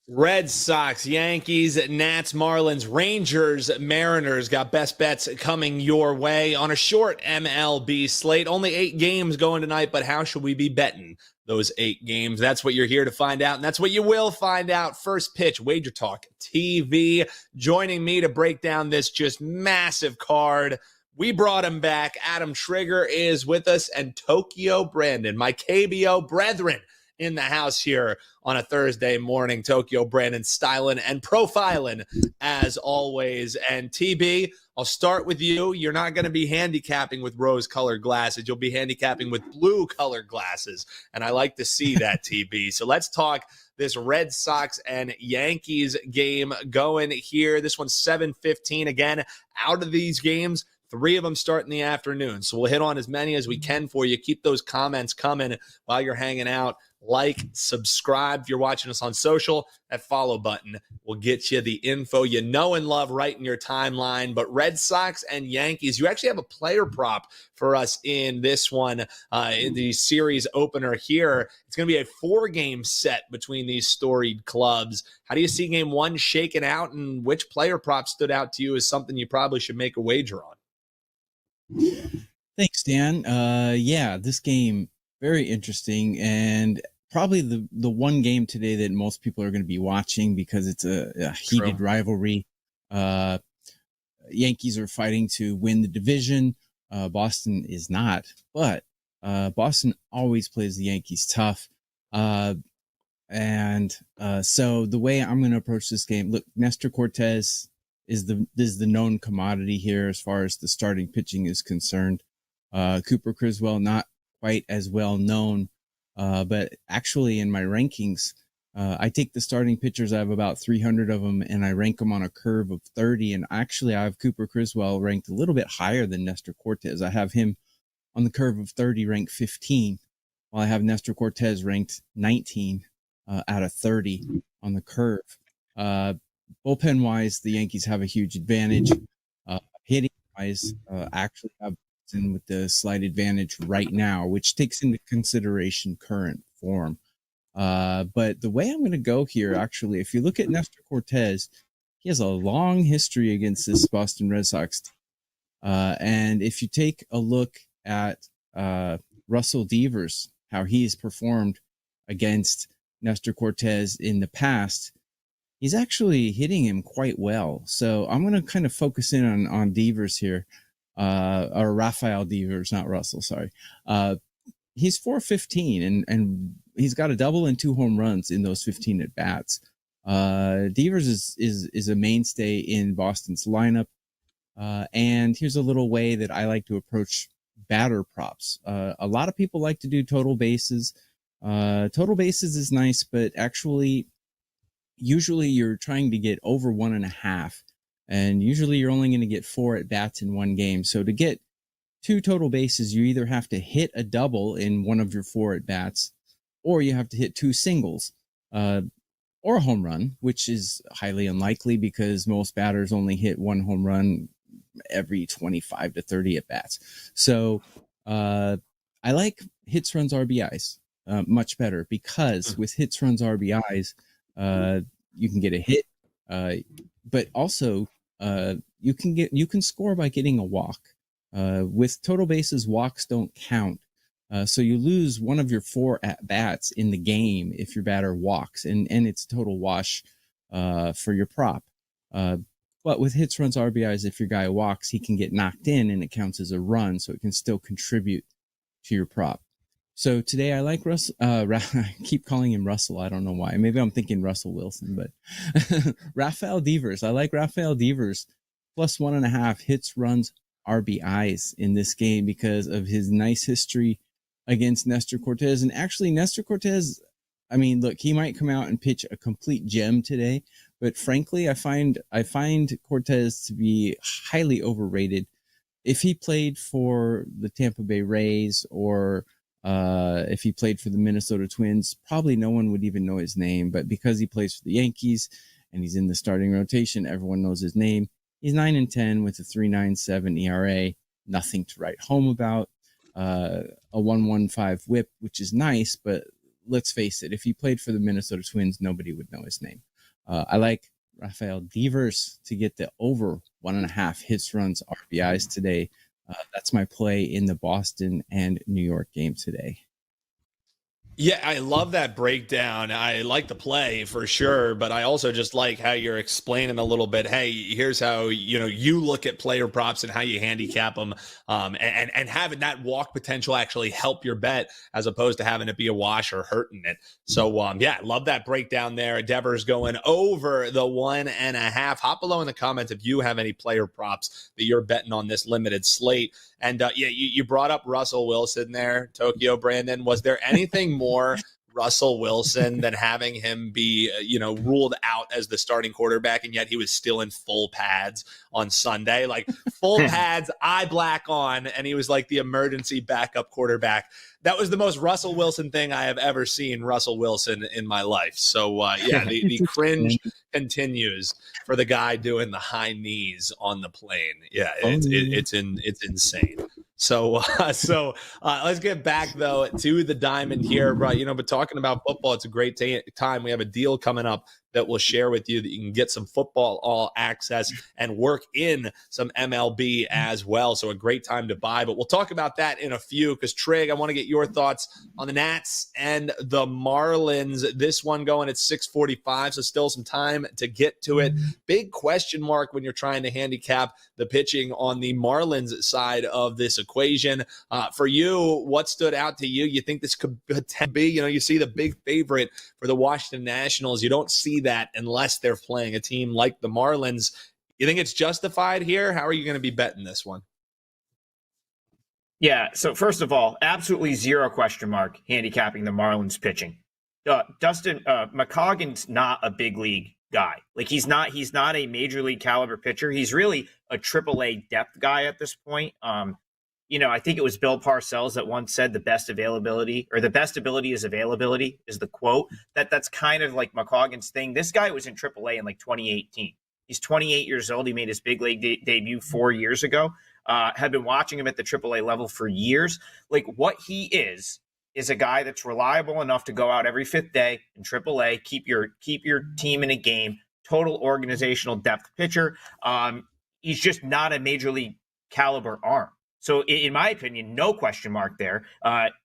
Red Sox, Yankees, Nats, Marlins, Rangers, Mariners got best bets coming your way on a short MLB slate. Only 8 games going tonight, but how should we be betting those 8 games? That's what you're here to find out, and that's what you will find out. First pitch, WagerTalk TV. Joining me to break down this just massive card. We brought him back. Adam Trigger is with us, and Tokyo Brandon, my KBO brethren, in the house here on a Thursday morning. Tokyo Brandon styling and profiling as always. And TB, I'll start with you. You're not going to be handicapping with rose-colored glasses. You'll be handicapping with blue-colored glasses. And I like to see that, TB. So let's talk this Red Sox and Yankees game going here. This one's 7:15. Again, out of these games, 3 of them start in the afternoon. So we'll hit on as many as we can for you. Keep those comments coming while you're hanging out. Like, subscribe. If you're watching us on social, that follow button will get you the info you know and love right in your timeline. But Red Sox and Yankees, you actually have a player prop for us in this one, in the series opener here. It's going to be a 4-game set between these storied clubs. How do you see game 1 shaking out, and which player prop stood out to you as something you probably should make a wager on? Thanks, Dan. Yeah, this game, very interesting, and probably the one game today that most people are going to be watching because it's a heated rivalry. Yankees are fighting to win the division. Boston is not, but Boston always plays the Yankees tough. So the way I'm going to approach this game, look, Nestor Cortez is the known commodity here as far as the starting pitching is concerned. Cooper Criswell, not quite as well known, but actually in my rankings, I take the starting pitchers. I have about 300 of them, and I rank them on a curve of 30. And actually, I have Cooper Criswell ranked a little bit higher than Nestor Cortez. I have him on the curve of 30, ranked 15, while I have Nestor Cortez ranked 19 out of 30 on the curve. Bullpen-wise, the Yankees have a huge advantage. Hitting-wise, actually have with the slight advantage right now, which takes into consideration current form. But the way I'm going to go here, actually, if you look at Nestor Cortez, he has a long history against this Boston Red Sox team. And if you take a look at Russell Devers, how he's performed against Nestor Cortez in the past, he's actually hitting him quite well. So I'm going to kind of focus in on Devers here. Or Rafael Devers, not Russell, sorry. He's 415, and he's got a double and 2 home runs in those 15 at bats. Devers is a mainstay in Boston's lineup. And here's a little way that I like to approach batter props. A lot of people like to do total bases. Total bases is nice, but actually, usually you're trying to get over 1.5. And usually you're only going to get 4 at bats in one game. So to get 2 total bases, you either have to hit a double in one of your 4 at bats, or you have to hit 2 singles, or a home run, which is highly unlikely because most batters only hit 1 home run every 25 to 30 at bats. So I like hits, runs, RBIs much better because with hits, runs, RBIs, you can get a hit, but also you can score by getting a walk. With total bases, walks don't count. So you lose one of your 4 at bats in the game if your batter walks, and it's a total wash for your prop. But with hits, runs, RBIs, if your guy walks, he can get knocked in and it counts as a run, so it can still contribute to your prop. So today I like Russell. I keep calling him Russell. I don't know why. Maybe I'm thinking Russell Wilson, but Rafael Devers. I like Rafael Devers plus 1.5 hits, runs, RBIs in this game because of his nice history against Nestor Cortez. And actually, Nestor Cortez, I mean, look, he might come out and pitch a complete gem today, but frankly, I find Cortez to be highly overrated. If he played for the Tampa Bay Rays or if he played for the Minnesota Twins, probably no one would even know his name. But because he plays for the Yankees and he's in the starting rotation, everyone knows his name. He's 9-10 with a 3.97 ERA, nothing to write home about. A 1.15 WHIP, which is nice, but let's face it, if he played for the Minnesota Twins, nobody would know his name. I like Rafael Devers to get the over 1.5 hits, runs, RBIs today. That's my play in the Boston and New York game today. Yeah, I love that breakdown. I like the play for sure, but I also just like how you're explaining a little bit. Hey, here's how you look at player props and how you handicap them, and having that walk potential actually help your bet as opposed to having it be a wash or hurting it. So, yeah, I love that breakdown there. Devers going over the 1.5. Hop below in the comments if you have any player props that you're betting on this limited slate. And yeah, you brought up Russell Wilson there, Tokyo Brandon. Was there anything more Russell Wilson than having him be, ruled out as the starting quarterback, and yet he was still in full pads on Sunday, like full pads, eye black on, and he was like the emergency backup quarterback. That was the most Russell Wilson thing I have ever seen Russell Wilson in my life. So, yeah, the cringe continues for the guy doing the high knees on the plane. Yeah, it's insane. So let's get back though to the diamond here, bro. But talking about football, it's a great time. We have a deal coming up that we'll share with you that you can get some football all access and work in some MLB as well. So a great time to buy, but we'll talk about that in a few because Trig, I want to get your thoughts on the Nats and the Marlins. This one going at 6:45, so still some time to get to it. Big question mark when you're trying to handicap the pitching on the Marlins side of this equation. For you, what stood out to you? You think this could be, you see the big favorite for the Washington Nationals. You don't see that unless they're playing a team like the Marlins. You think it's justified here? How are you going to be betting this one? Yeah, so first of all, absolutely zero question mark handicapping the Marlins pitching. Dustin McCoggan's not a big league guy. Like he's not a major league caliber pitcher. He's really a AAA depth guy at this point. I think it was Bill Parcells that once said the best ability is availability is the quote. That's kind of like McCoggan's thing. This guy was in AAA in like 2018. He's 28 years old. He made his big league debut 4 years ago. Have been watching him at the AAA level for years. Like what he is a guy that's reliable enough to go out every fifth day in AAA, keep your team in a game, total organizational depth pitcher. He's just not a major league caliber arm. So in my opinion, no question mark there.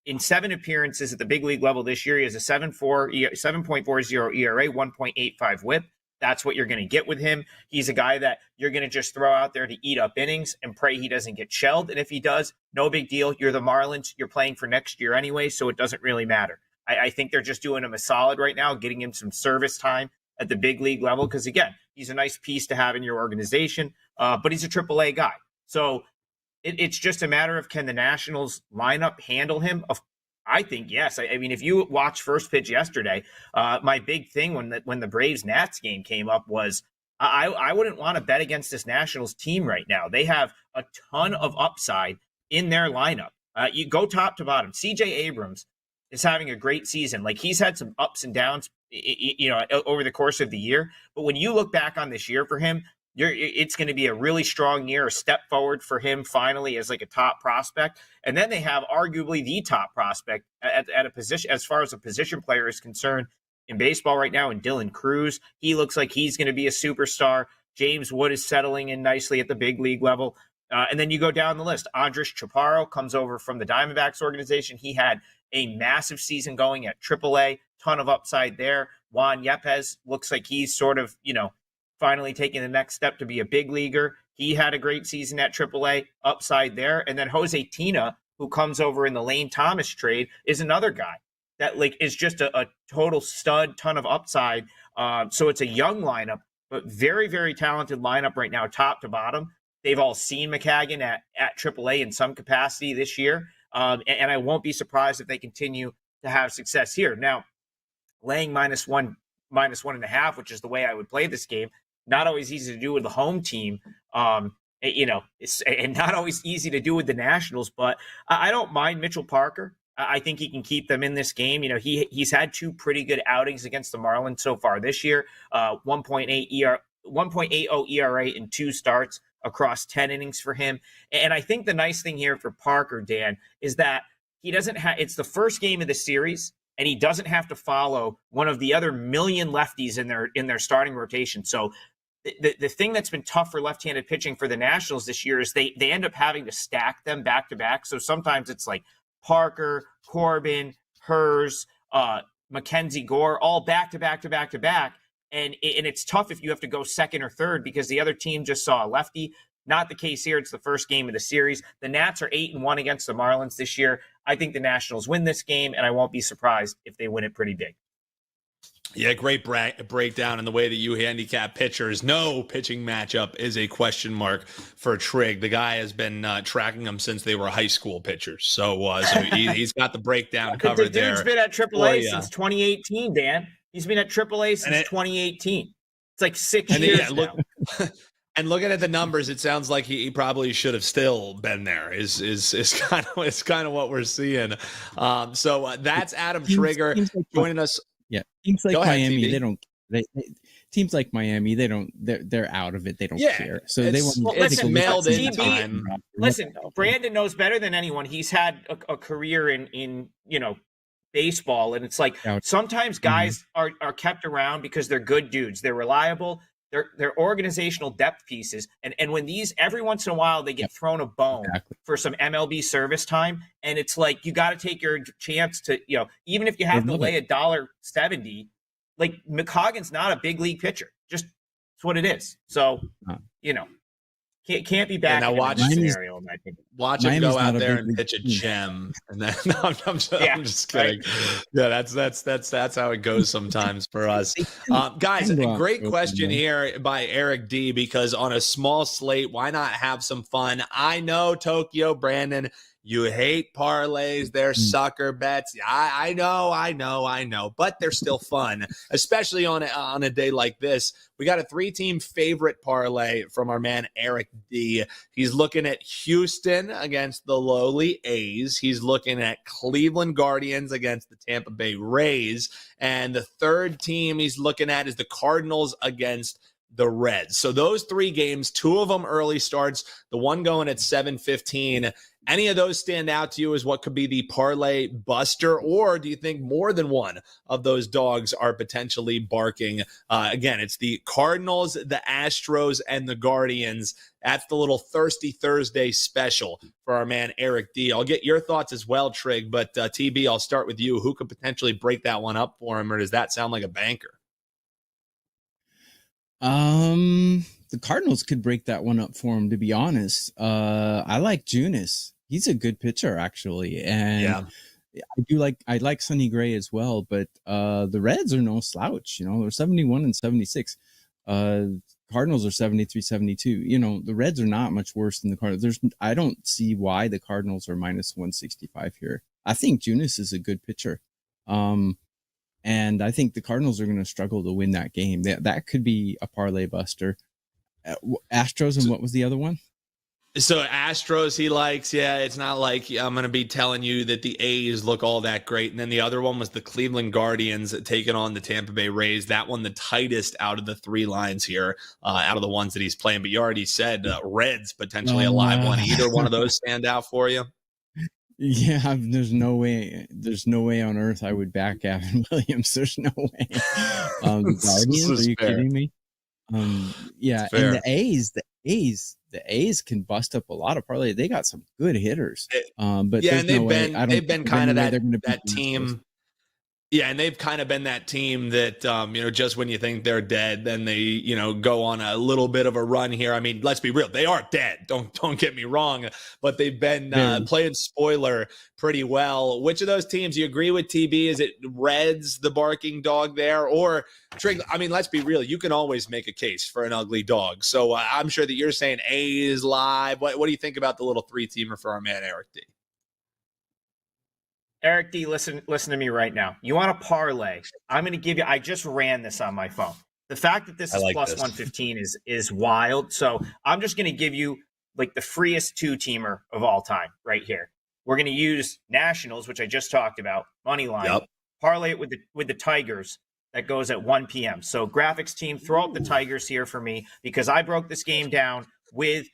In 7 appearances at the big league level this year, he has a 7.40 ERA, 1.85 whip. That's what you're going to get with him. He's a guy that you're going to just throw out there to eat up innings and pray he doesn't get shelled. And if he does, no big deal. You're the Marlins. You're playing for next year anyway, so it doesn't really matter. I think they're just doing him a solid right now, getting him some service time at the big league level because, again, he's a nice piece to have in your organization, but he's a AAA guy. So it's just a matter of can the Nationals lineup handle him? I think yes. I mean, if you watch first pitch yesterday, my big thing when the Braves-Nats game came up was I wouldn't want to bet against this Nationals team right now. They have a ton of upside in their lineup. You go top to bottom. C.J. Abrams is having a great season. Like he's had some ups and downs, over the course of the year. But when you look back on this year for him, it's going to be a really strong year, a step forward for him finally as like a top prospect. And then they have arguably the top prospect at a position, as far as a position player is concerned in baseball right now, in Dylan Cruz. He looks like he's going to be a superstar. James Wood is settling in nicely at the big league level. And then you go down the list. Andres Chaparro comes over from the Diamondbacks organization. He had a massive season going at AAA, ton of upside there. Juan Yepes looks like he's sort of, finally taking the next step to be a big leaguer. He had a great season at AAA, upside there. And then Jose Tina, who comes over in the Lane Thomas trade, is another guy that is just a total stud, ton of upside. So it's a young lineup, but very, very talented lineup right now, top to bottom. They've all seen McCaggan at AAA in some capacity this year. And I won't be surprised if they continue to have success here. Now, laying -1.5, which is the way I would play this game, not always easy to do with the home team. It's and not always easy to do with the Nationals, but I don't mind Mitchell Parker. I think he can keep them in this game. He's had 2 pretty good outings against the Marlins so far this year. 1.80 ERA in 2 starts across 10 innings for him. And I think the nice thing here for Parker, Dan, is that he doesn't have. It's the first game of the series and he doesn't have to follow one of the other million lefties in their starting rotation. So the thing that's been tough for left-handed pitching for the Nationals this year is they end up having to stack them back to back. So sometimes it's like Parker, Corbin, Hers, Mackenzie Gore, all back to back to back to back. And it's tough if you have to go second or third because the other team just saw a lefty. Not the case here. It's the first game of the series. The Nats are 8-1 against the Marlins this year. I think the Nationals win this game, and I won't be surprised if they win it pretty big. Yeah, great breakdown in the way that you handicap pitchers. No pitching matchup is a question mark for Trig. The guy has been tracking them since they were high school pitchers. So he's got the breakdown covered there. The dude's been at AAA since 2018, Dan. He's been at AAA since 2018. It's like 6 years now. And looking at the numbers, it sounds like he probably should have still been there. Is kind of what we're seeing. So that's Adam Trigger joining us. Yeah, teams like Miami, teams like Miami, they're out of it. They don't care. So they want. Listen, mailed in time. Listen, Brandon knows better than anyone. He's had a career in baseball, and it's like sometimes guys are kept around because they're good dudes. They're reliable. They're organizational depth pieces. And when these, every once in a while, they get thrown a bone for some MLB service time. And it's like, you got to take your chance to, even if you have to lay $1.70, like McCoggan's not a big league pitcher. Just, it's what it is. So, can't be bad in a scenario, in my opinion. Watch him go out there and pitch a gem, and then I'm just kidding. Right? Yeah, that's how it goes sometimes for us, guys. Great question here by Eric D. Because on a small slate, why not have some fun? I know, Tokyo Brandon, you hate parlays. They're sucker bets. I know, but they're still fun, especially on a day like this. We got a 3-team favorite parlay from our man Eric D. He's looking at Houston against the lowly A's. He's looking at Cleveland Guardians against the Tampa Bay Rays. And the third team he's looking at is the Cardinals against the Reds. So those 3 games, 2 of them early starts, the one going at 7:15. Any of those stand out to you as what could be the parlay buster, or do you think more than one of those dogs are potentially barking? Again, it's the Cardinals, the Astros, and the Guardians. That's the little Thirsty Thursday special for our man Eric D. I'll get your thoughts as well, Trig, but TB, I'll start with you. Who could potentially break that one up for him, or does that sound like a banker? The Cardinals could break that one up for him, to be honest. I like Junis. He's a good pitcher, actually. And I like Sonny Gray as well, but the Reds are no slouch. They're 71 and 76. Cardinals are 73, 72. The Reds are not much worse than the Cardinals. I don't see why the Cardinals are minus 165 here. I think Junis is a good pitcher. And I think the Cardinals are going to struggle to win that game. That could be a parlay buster. Astros, and what was the other one? So Astros he likes. Yeah, it's not like I'm going to be telling you that the A's look all that great. And then the other one was the Cleveland Guardians taking on the Tampa Bay Rays. That one the tightest out of the 3 lines here, out of the ones that he's playing. But you already said Reds potentially a live one. Either one of those stand out for you? Yeah, there's no way on earth I would back Gavin Williams. There's no way. The Guardians, are you kidding me? And the A's can bust up a lot of parlay. They got some good hitters. But and they've been kind of that team. Yeah, and they've kind of been that team that, just when you think they're dead, then they, go on a little bit of a run here. I mean, let's be real. They are dead. Don't get me wrong. But they've been playing spoiler pretty well. Which of those teams, do you agree with, TB? Is it Reds, the barking dog there? Or, Trig, I mean, let's be real. You can always make a case for an ugly dog. So I'm sure that you're saying A's live. What do you think about the little 3-teamer for our man Eric D? Eric D, listen to me right now. You want a parlay? I'm going to give you. I just ran this on my phone. The fact that this is plus 115 is wild. So I'm just going to give you like the freest 2-teamer of all time right here. We're going to use Nationals, which I just talked about, money line. Parlay it with the Tigers. That goes at 1 p.m. So graphics team, throw up the Tigers here for me because I broke this game down with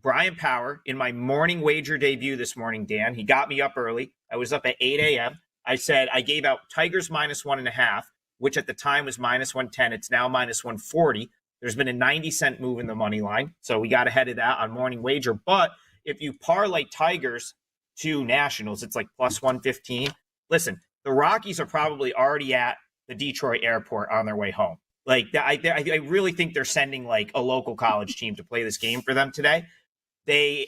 Brian Power in my morning wager debut this morning, Dan. He got me up early. I was up at 8 a.m. I said I gave out Tigers -1.5, which at the time was -110. It's now -140. There's been a 90-cent move in the money line, so we got ahead of that on morning wager. But if you parlay Tigers to Nationals, it's like +115. Listen, the Rockies are probably already at the Detroit airport on their way home. Like, I really think they're sending like a local college team to play this game for them today. They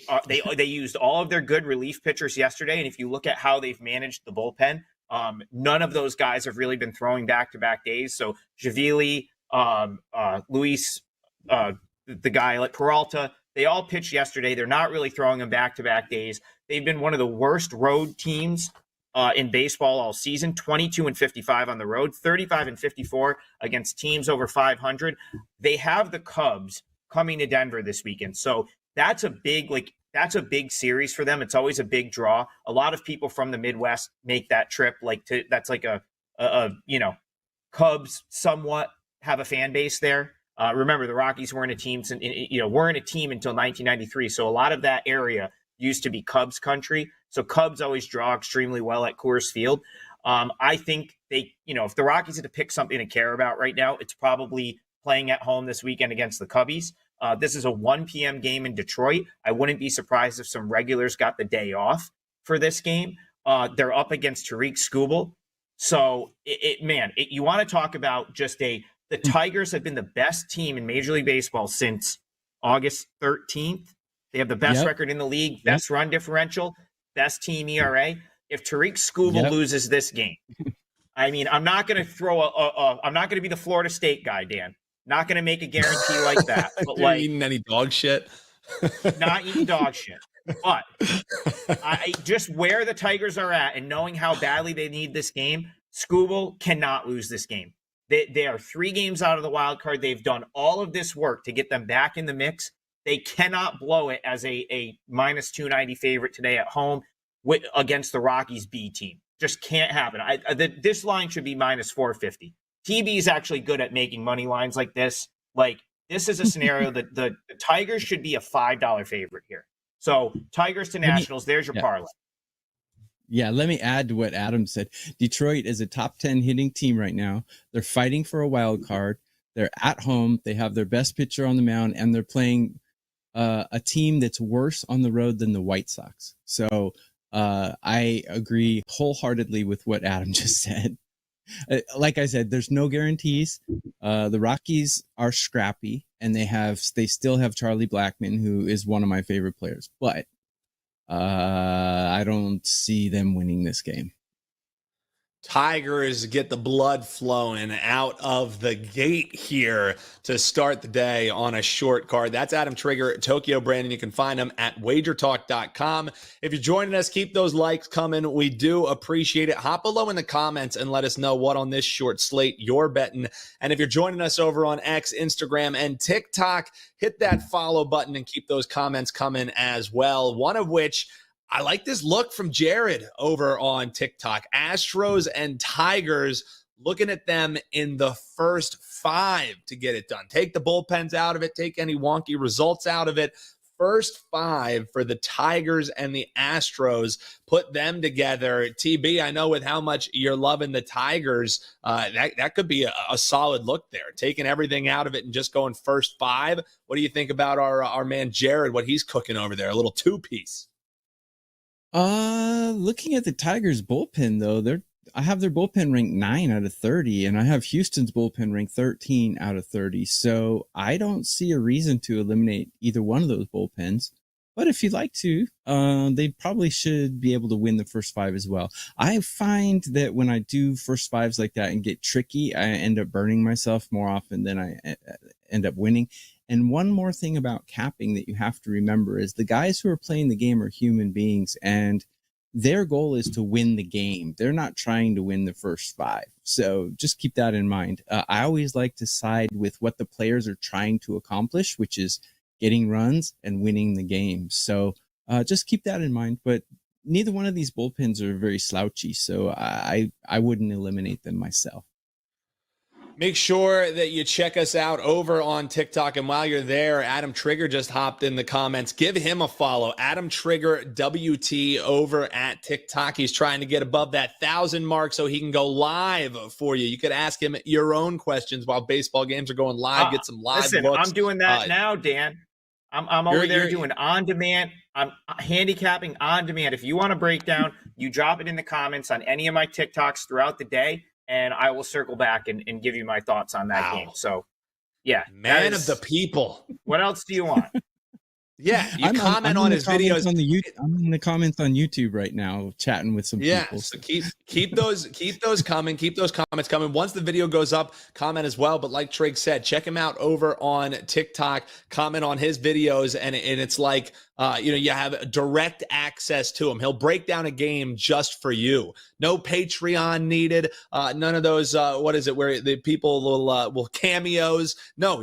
used all of their good relief pitchers yesterday, and if you look at how they've managed the bullpen, none of those guys have really been throwing back-to-back days. So Javili, Luis, the guy like Peralta, they all pitched yesterday. They're not really throwing them back-to-back days. They've been one of the worst road teams in baseball all season, 22-55 on the road, 35-54 against teams over 500. They have the Cubs coming to Denver this weekend. So that's a big series for them. It's always a big draw. A lot of people from the Midwest make that trip. That's like a Cubs somewhat have a fan base there. Remember, the Rockies weren't a team, weren't a team until 1993. So a lot of that area used to be Cubs country. So Cubs always draw extremely well at Coors Field. I think if the Rockies had to pick something to care about right now, it's probably playing at home this weekend against the Cubbies. This is a 1 p.m. game in Detroit. I wouldn't be surprised if some regulars got the day off for this game. They're up against Tariq Skubal. So, you want to talk about just the Tigers have been the best team in Major League Baseball since August 13th. They have the best record in the league, best run differential, best team ERA. If Tariq Skubal loses this game, I mean, I'm not going to I'm not going to be the Florida State guy, Dan. Not going to make a guarantee like that. But like eating any dog shit. Not eating dog shit. But I just where the Tigers are at and knowing how badly they need this game, Skubal cannot lose this game. They are 3 games out of the wild card. They've done all of this work to get them back in the mix. They cannot blow it as a -290 favorite today at home against the Rockies B team. Just can't happen. This line should be -450. TB is actually good at making money lines like this. Like, this is a scenario that the Tigers should be a $5 favorite here. So Tigers to Nationals, there's your parlay. Yeah, let me add to what Adam said. Detroit is a top 10 hitting team right now. They're fighting for a wild card. They're at home. They have their best pitcher on the mound, and they're playing a team that's worse on the road than the White Sox. So I agree wholeheartedly with what Adam just said. Like I said, there's no guarantees. The Rockies are scrappy, and they still have Charlie Blackmon, who is one of my favorite players. But I don't see them winning this game. Tigers get the blood flowing out of the gate here to start the day on a short card. That's Adam Trigger, Tokyo Brandon. You can find him at WagerTalk.com. If you're joining us, keep those likes coming. We do appreciate it. Hop below in the comments and let us know what on this short slate you're betting. And if you're joining us over on X, Instagram, and TikTok, hit that follow button and keep those comments coming as well. One of which, I like this look from Jared over on TikTok. Astros and Tigers, looking at them in the first 5 to get it done. Take the bullpens out of it. Take any wonky results out of it. First 5 for the Tigers and the Astros. Put them together. TB, I know with how much you're loving the Tigers, that could be a solid look there. Taking everything out of it and just going first 5. What do you think about our man Jared, what he's cooking over there? A little 2-piece. Looking at the Tigers bullpen though, I have their bullpen ranked 9 out of 30, and I have Houston's bullpen ranked 13 out of 30. So I don't see a reason to eliminate either one of those bullpens. But if you'd like to, they probably should be able to win the first 5 as well. I find that when I do first 5s like that and get tricky, I end up burning myself more often than I end up winning. And one more thing about capping that you have to remember is the guys who are playing the game are human beings, and their goal is to win the game. They're not trying to win the first 5. So just keep that in mind. I always like to side with what the players are trying to accomplish, which is getting runs and winning the game. So just keep that in mind. But neither one of these bullpens are very slouchy, so I wouldn't eliminate them myself. Make sure that you check us out over on TikTok. And while you're there, Adam Trigger just hopped in the comments. Give him a follow. Adam Trigger WT over at TikTok. He's trying to get above that 1,000 mark so he can go live for you. You could ask him your own questions while baseball games are going live. Get some live listen, looks. I'm doing that now, Dan. I'm over there doing on demand. I'm handicapping on demand. If you want to break down, you drop it in the comments on any of my TikToks throughout the day, and I will circle back and give you my thoughts on that game. So, yeah. Man of the people. What else do you want? Yeah, you comment on his videos. I'm in the comments on YouTube right now, chatting with some people. So keep those coming. Keep those comments coming. Once the video goes up, comment as well. But like Trig said, check him out over on TikTok. Comment on his videos, and it's like you have direct access to him. He'll break down a game just for you. No Patreon needed. None of those. What is it? Where the people will cameos? No,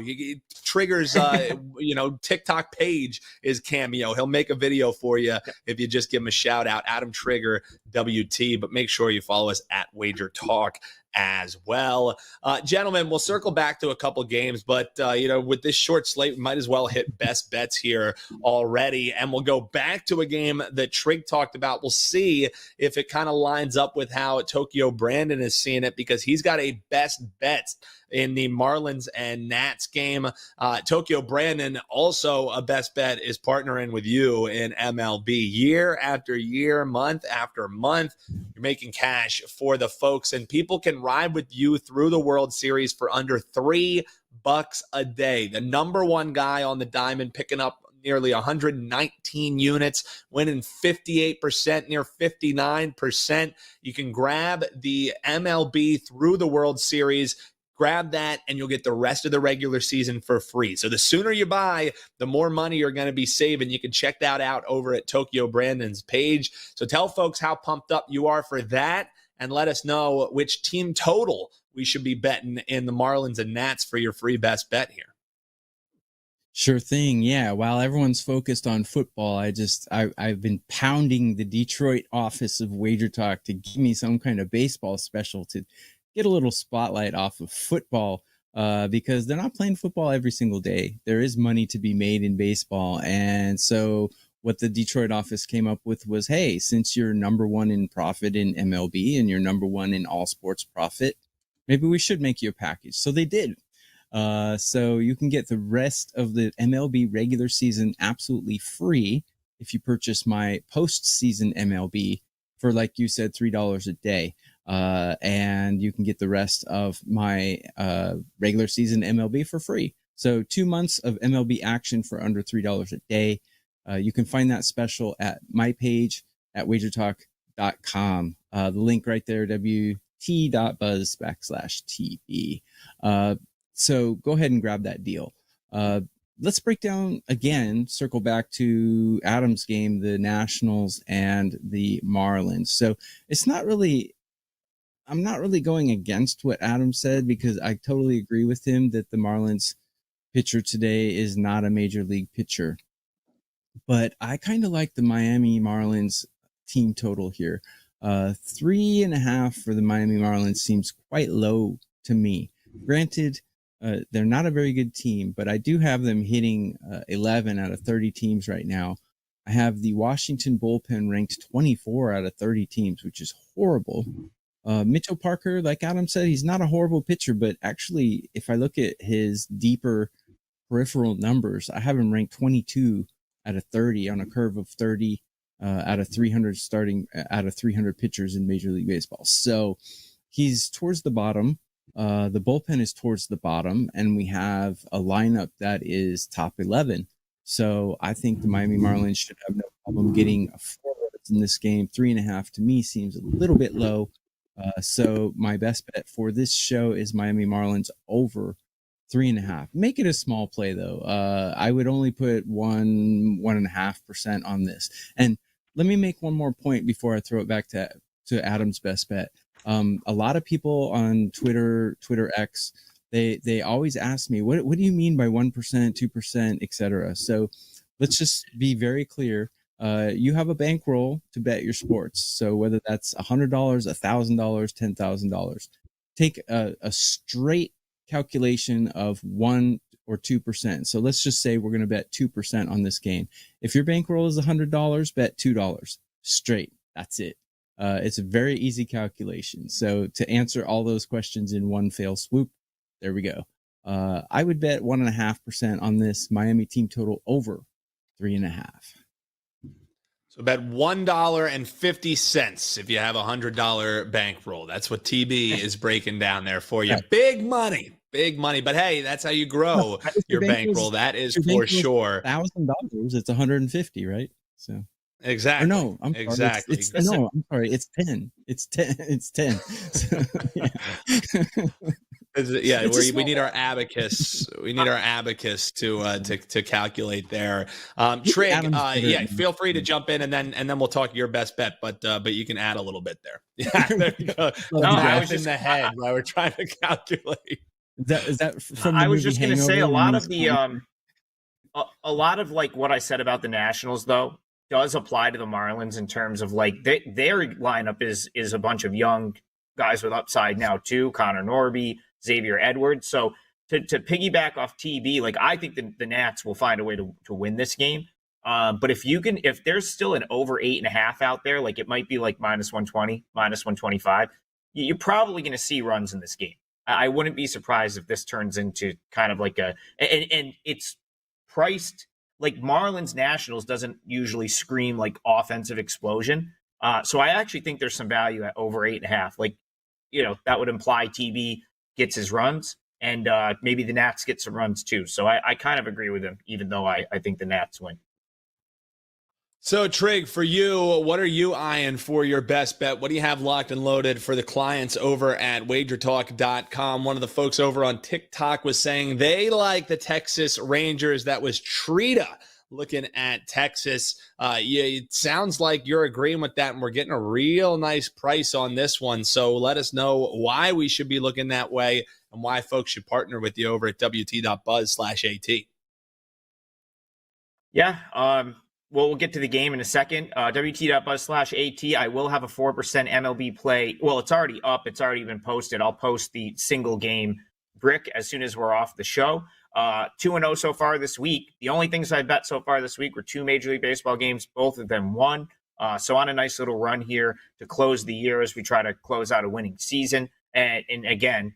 Trigger's TikTok page is Cameo. He'll make a video for you if you just give him a shout out. Adam Trigger WT. But make sure you follow us at WagerTalk as well. Gentlemen, we'll circle back to a couple games, but with this short slate, we might as well hit best bets here already, and we'll go back to a game that Trig talked about. We'll see if it kind of lines up with how Tokyo Brandon is seeing it, because he's got a best bets in the Marlins and Nats game. Tokyo Brandon, also a best bet, is partnering with you in MLB year after year, month after month. You're making cash for the folks, and people can ride with you through the World Series for under $3 a day. The number one guy on the diamond, picking up nearly 119 units, winning 58%, near 59%. You can grab the MLB through the World Series. Grab that, and you'll get the rest of the regular season for free. So the sooner you buy, the more money you're going to be saving. You can check that out over at Tokyo Brandon's page. So tell folks how pumped up you are for that, and let us know which team total we should be betting in the Marlins and Nats for your free best bet here. Sure thing. Yeah. While everyone's focused on football, I've been pounding the Detroit office of WagerTalk to give me some kind of baseball special to get a little spotlight off of football, because they're not playing football every single day. There is money to be made in baseball. And so what the Detroit office came up with was, hey, since you're number one in profit in MLB and you're number one in all sports profit, maybe we should make you a package. So they did. So you can get the rest of the MLB regular season absolutely free if you purchase my postseason MLB for, like you said, $3 a day. And you can get the rest of my regular season MLB for free. So 2 months of MLB action for under $3 a day. You can find that special at my page at wagertalk.com. The link right there, wt.buzz/TB. So go ahead and grab that deal. Let's break down again, circle back to Adam's game, the Nationals and the Marlins. So I'm not really going against what Adam said, because I totally agree with him that the Marlins pitcher today is not a major league pitcher. But I kind of like the Miami Marlins team total here. 3.5 for the Miami Marlins seems quite low to me. Granted, they're not a very good team, but I do have them hitting 11 out of 30 teams right now. I have the Washington bullpen ranked 24 out of 30 teams, which is horrible. Mitchell Parker, like Adam said, he's not a horrible pitcher, but actually, if I look at his deeper peripheral numbers, I have him ranked 22 out of 30 on a curve of 30 out of 300 starting out of 300 pitchers in Major League Baseball. So he's towards the bottom. The bullpen is towards the bottom, and we have a lineup that is top 11. So I think the Miami Marlins should have no problem getting a 4 in this game. 3.5 to me seems a little bit low. So my best bet for this show is Miami Marlins over 3.5. Make it a small play though. I would only put 1.5% on this. And let me make one more point before I throw it back to Adam's best bet. A lot of people on Twitter X, they always ask me, what do you mean by 1%, 2%, etc. So let's just be very clear. You have a bankroll to bet your sports. So whether that's $100, $1,000, $10,000, take a straight calculation of 1 or 2%. So let's just say we're going to bet 2% on this game. If your bankroll is $100, bet $2 straight. That's it. It's a very easy calculation. So to answer all those questions in one fell swoop, there we go. I would bet 1.5% on this Miami team total over 3.5. So bet $1.50 if you have $100 bankroll. That's what TB is breaking down there for you. Big money, big money. But hey, that's how you grow your bankroll. That is for sure. $1,000. It's 150, right? So exactly. Or no, I'm sorry. Exactly. No, I'm sorry. It's 10. It's 10. It's 10. So, yeah, we need our abacus. We need our abacus to calculate there. Trig, feel free to jump in and then we'll talk your best bet. But you can add a little bit there. Yeah, there you go. I was just in the head while we're trying to calculate. Is that from I was just going to say a lot of like what I said about the Nationals though does apply to the Marlins in terms of like their lineup is a bunch of young guys with upside now too. Connor Norby, Xavier Edwards. So to piggyback off TB, like I think the Nats will find a way to win this game. But if there's still an over 8.5 out there, like it might be like -120, -125, you're probably going to see runs in this game. I wouldn't be surprised if this turns into kind of like and it's priced like Marlins Nationals doesn't usually scream like offensive explosion. So I actually think there's some value at over 8.5. Like, that would imply TB gets his runs and maybe the Nats get some runs too. So I kind of agree with him, even though I think the Nats win. So, Trig, for you, what are you eyeing for your best bet? What do you have locked and loaded for the clients over at WagerTalk.com? One of the folks over on TikTok was saying they like the Texas Rangers. That was Trita looking at Texas. It sounds like you're agreeing with that, and we're getting a real nice price on this one. So let us know why we should be looking that way and why folks should partner with you over at wt.buzz/AT. Yeah, well, we'll get to the game in a second. WT.buzz/AT. I will have a 4% MLB play. Well, it's already up. It's already been posted. I'll post the single game brick as soon as we're off the show. 2-0 so far this week. The only things I bet so far this week were 2 Major League Baseball games. Both of them won. So on a nice little run here to close the year as we try to close out a winning season. And again,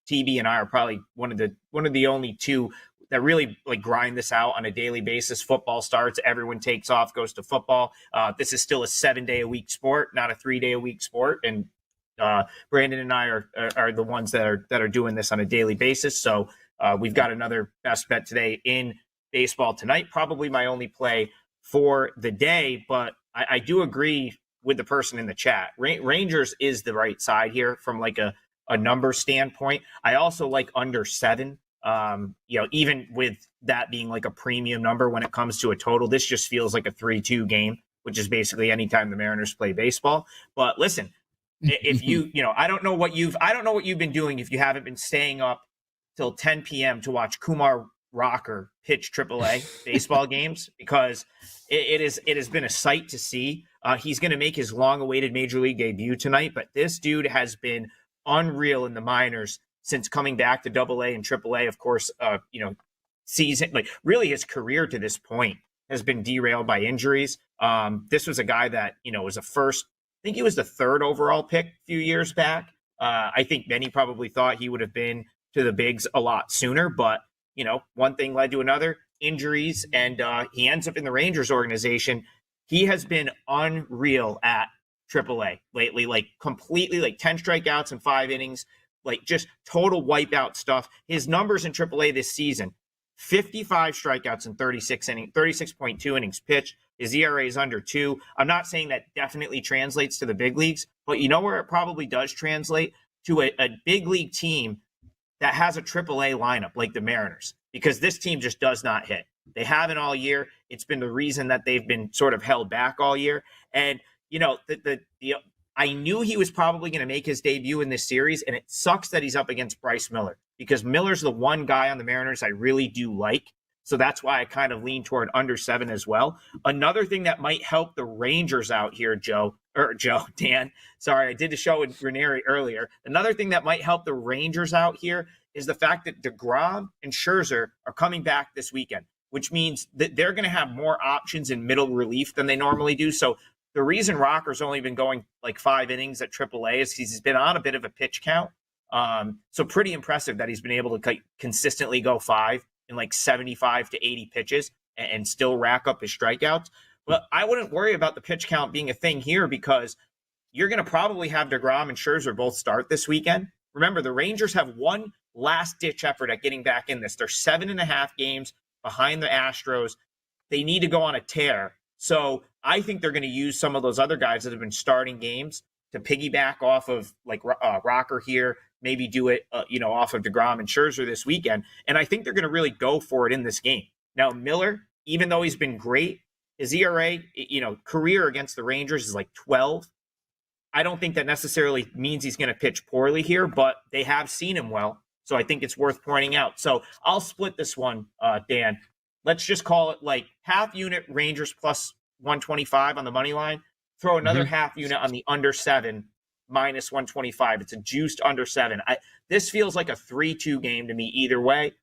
TB and I are probably one of the only two that really like grind this out on a daily basis. Football starts, everyone takes off, goes to football. This is still a 7-day-a-week sport, not a 3-day-a-week sport. And Brandon and I are the ones that are doing this on a daily basis. So we've got another best bet today in baseball tonight. Probably my only play for the day, but I do agree with the person in the chat. Rangers is the right side here from like a number standpoint. I also like under 7. Even with that being like a premium number when it comes to a total, this just feels like a 3-2 game, which is basically anytime the Mariners play baseball. But listen, if I don't know what you've been doing if you haven't been staying up till 10 p.m. to watch Kumar Rocker pitch AAA baseball games, because it has been a sight to see. He's going to make his long-awaited major league debut tonight, but this dude has been unreal in the minors since coming back to AA and AAA. Of course, season, like really his career to this point has been derailed by injuries. This was a guy that, was a first, I think he was the 3rd overall pick a few years back. I think many probably thought he would have been to the bigs a lot sooner, but, one thing led to another, injuries, and he ends up in the Rangers organization. He has been unreal at AAA lately, like completely like 10 strikeouts in 5 innings, like just total wipeout stuff. His numbers in AAA this season, 55 strikeouts in 36.2 innings pitched. His ERA is under 2. I'm not saying that definitely translates to the big leagues, but you know where it probably does translate? To a big league team that has a AAA lineup like the Mariners, because this team just does not hit. They haven't all year. It's been the reason that they've been sort of held back all year. And, I knew he was probably going to make his debut in this series, and it sucks that he's up against Bryce Miller, because Miller's the one guy on the Mariners I really do like. So that's why I kind of lean toward under 7 as well. Another thing that might help the Rangers out here, Dan. Sorry, I did a show with Ranieri earlier. Another thing that might help the Rangers out here is the fact that DeGrom and Scherzer are coming back this weekend, which means that they're going to have more options in middle relief than they normally do. So the reason Rocker's only been going like 5 innings at AAA is he's been on a bit of a pitch count. So pretty impressive that he's been able to consistently go 5 in like 75 to 80 pitches and still rack up his strikeouts. But I wouldn't worry about the pitch count being a thing here because you're going to probably have DeGrom and Scherzer both start this weekend. Remember, the Rangers have one last-ditch effort at getting back in this. They're 7.5 games behind the Astros. They need to go on a tear. So I think they're going to use some of those other guys that have been starting games to piggyback off of like Rocker here, maybe do it, off of DeGrom and Scherzer this weekend. And I think they're going to really go for it in this game. Now, Miller, even though he's been great, his ERA, career against the Rangers is like 12. I don't think that necessarily means he's going to pitch poorly here, but they have seen him well. So I think it's worth pointing out. So I'll split this one, Dan. Let's just call it like half unit Rangers plus 125 on the money line. Throw another half unit on the under 7 minus 125. It's a juiced under 7. This feels like a 3-2 game to me either way.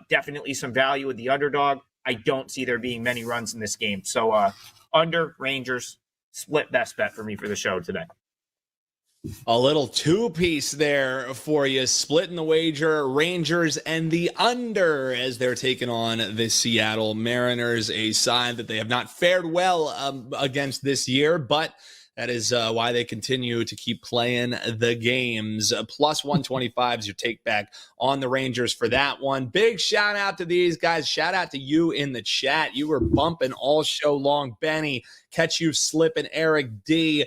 Definitely some value with the underdog. I don't see there being many runs in this game. So under Rangers, split best bet for me for the show today. A little two-piece there for you, splitting the wager, Rangers and the under as they're taking on the Seattle Mariners, a side that they have not fared well against this year, but that is why they continue to keep playing the games. Plus 125 is your take back on the Rangers for that one. Big shout out to these guys. Shout out to you in the chat. You were bumping all show long. Benny, catch you slipping. Eric D.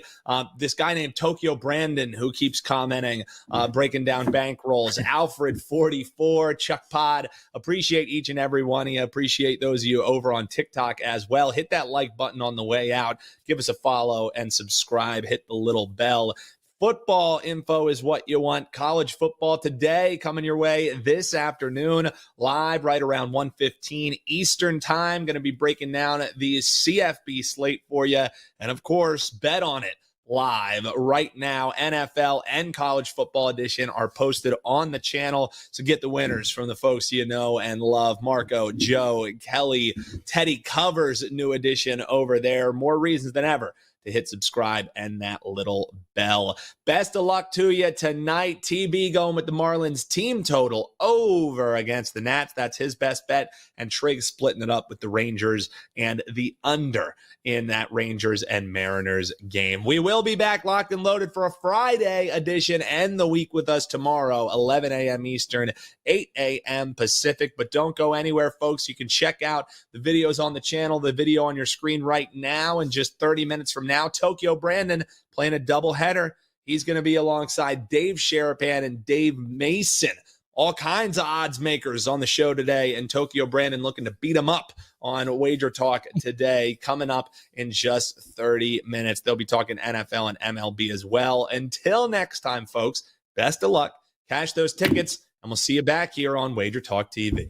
This guy named Tokyo Brandon who keeps commenting, breaking down bankrolls. Alfred 44, Chuck Pod. Appreciate each and every one of you. Appreciate those of you over on TikTok as well. Hit that like button on the way out. Give us a follow and subscribe. Hit the little bell. Football info is what you want. College football today coming your way this afternoon, live right around 1:15 Eastern time. Going to be breaking down the CFB slate for you. And of course, bet on it live right now. NFL and college football edition are posted on the channel. So get the winners from the folks you know and love. Marco, Joe, Kelly, Teddy covers new edition over there. More reasons than ever to hit subscribe and that little bell. Best of luck to you tonight. TB going with the Marlins team total over against the Nats. That's his best bet. And Trigg splitting it up with the Rangers and the under in that Rangers and Mariners game. We will be back locked and loaded for a Friday edition. End the week with us tomorrow, 11 a.m. Eastern, 8 a.m. Pacific. But don't go anywhere, folks. You can check out the videos on the channel, the video on your screen right now. And just 30 minutes from now, Tokyo Brandon playing a doubleheader. He's going to be alongside Dave Sherapan and Dave Mason. All kinds of odds makers on the show today, and Tokyo Brandon looking to beat him up on WagerTalk today, coming up in just 30 minutes. They'll be talking NFL and MLB as well. Until next time, folks, best of luck. Cash those tickets, and we'll see you back here on WagerTalk TV.